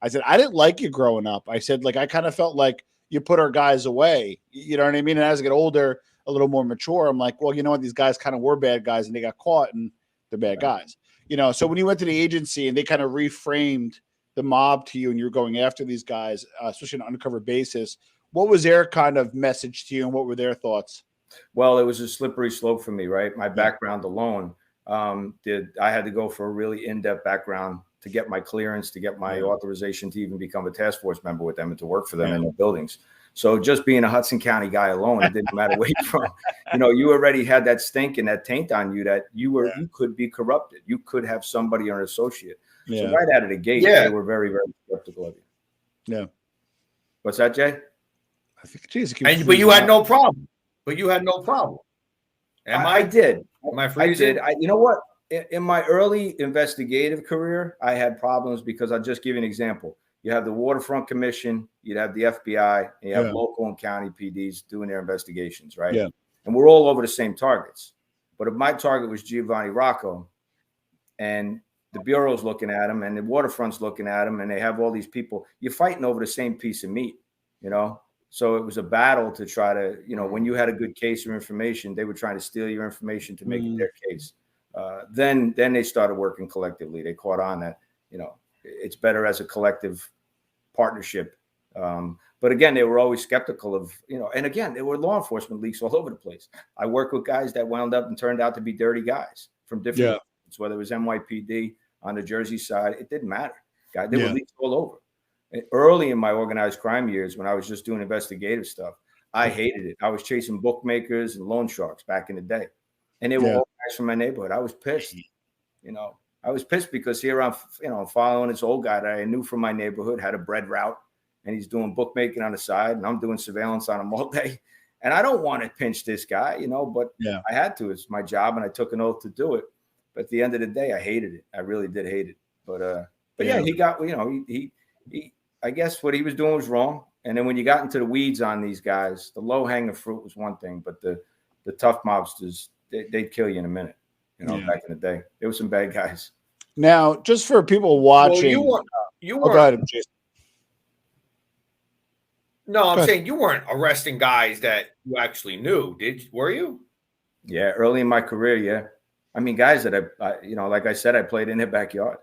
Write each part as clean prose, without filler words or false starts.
I said, I didn't like you growing up. I said, like, I kind of felt like you put our guys away. You know what I mean? And as I get older, a little more mature, I'm like, well, you know what? These guys kind of were bad guys and they got caught and they're bad guys. You know, so when you went to the agency and they kind of reframed the mob to you and you were going after these guys, especially on an undercover basis, what was their kind of message to you and what were their thoughts? Well, it was a slippery slope for me, right? My background alone, I had to go for a really in-depth background to get my clearance, to get my authorization to even become a task force member with them and to work for them in their buildings. So just being a Hudson County guy alone, it didn't matter where you're from. You know, you already had that stink and that taint on you that you could be corrupted. You could have somebody or an associate. So right out of the gate, they were very, very skeptical of you. Yeah. What's that, Jay? I think, geez, but you had no problem. But you had no problem. I did. I did. You know what? In my early investigative career, I had problems because I'll just give you an example. You have the Waterfront Commission, you'd have the FBI, and you have local and county PDs doing their investigations, right? Yeah. And we're all over the same targets. But if my target was Giovanni Rocco, and the Bureau's looking at him, and the Waterfront's looking at him, and they have all these people, you're fighting over the same piece of meat, you know? So it was a battle to try to, you know, when you had a good case or information, they were trying to steal your information to make it their case. Then they started working collectively. They caught on that, you know, it's better as a collective partnership. But again, they were always skeptical of, you know, and again, there were law enforcement leaks all over the place. I worked with guys that wound up and turned out to be dirty guys from different, whether it was NYPD on the Jersey side, it didn't matter. Guys, there were leaks all over. Early in my organized crime years, when I was just doing investigative stuff, I hated it. I was chasing bookmakers and loan sharks back in the day. And they were all guys from my neighborhood. I was pissed. You know, I was pissed because here I'm, you know, following this old guy that I knew from my neighborhood, had a bread route, and he's doing bookmaking on the side, and I'm doing surveillance on him all day. And I don't want to pinch this guy, you know, but I had to. It's my job, and I took an oath to do it. But at the end of the day, I hated it. I really did hate it. But yeah, he got, you know, he I guess what he was doing was wrong. And then when you got into the weeds on these guys, the low hanging fruit was one thing, but the tough mobsters, they'd kill you in a minute. You know, back in the day, there were some bad guys. Now, just for people watching, well, you were. Go ahead, Jason. No, I'm saying you weren't arresting guys that you actually knew, were you? Yeah, early in my career, yeah. I mean, guys that I you know, like I said, I played in their backyard.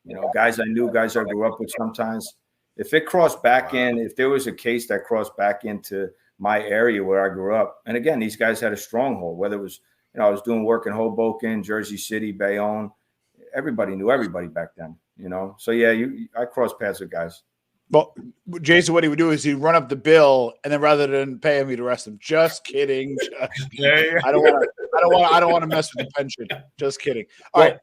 You know, guys I knew, guys I grew up with sometimes. If it crossed back in, if there was a case that crossed back into my area where I grew up, and again, these guys had a stronghold, whether it was, you know, I was doing work in Hoboken, Jersey City, Bayonne. Everybody knew everybody back then, you know? So, yeah, I crossed paths with guys. Well, Jason, what he would do is he'd run up the bill, and then rather than pay him, he'd arrest him. Just kidding. I don't want to mess with the pension. Just kidding. All right.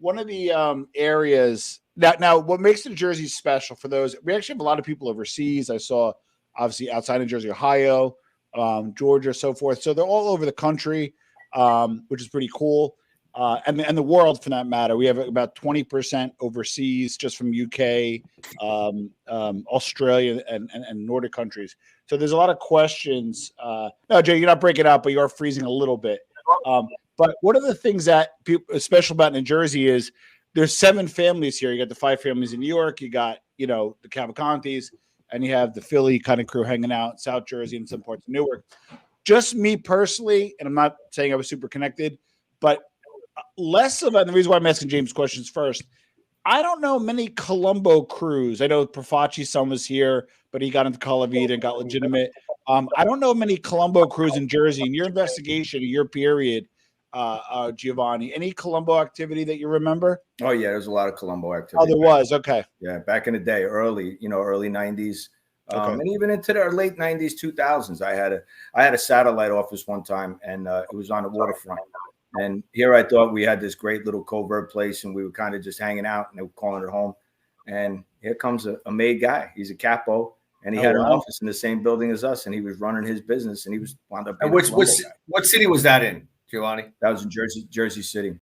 One of the areas now what makes New Jersey special for those, we actually have a lot of people overseas. I saw obviously outside of Jersey, Ohio, Georgia, so forth. So they're all over the country, which is pretty cool. And the world for that matter. We have about 20% overseas just from UK, Australia and Nordic countries. So there's a lot of questions. No, Jay, you're not breaking out, but you are freezing a little bit. But one of the things that people is special about New Jersey is there's 7 families here. You got the 5 families in New York. You got, you know, the DeCavalcantes, and you have the Philly kind of crew hanging out in South Jersey and some parts of Newark. Just me personally, and I'm not saying I was super connected, but less about, and the reason why I'm asking James questions first, I don't know many Colombo crews. I know Profaci's son was here, but he got into Calavita and got legitimate. I don't know many Colombo crews in Jersey. In your investigation, your period, Giovanni, any Colombo activity that you remember? Oh yeah, there's a lot of Colombo activity. Oh, there was. Okay. Yeah, back in the day, early 90s, and even into the late 90s, 2000s. I had a satellite office one time, and it was on the waterfront. And here I thought we had this great little covert place, and we were kind of just hanging out, and they were calling it home. And here comes a made guy. He's a capo, and he had an office in the same building as us, and he was running his business, and he was wound up. And what city was that in, Giovanni? That was in Jersey City.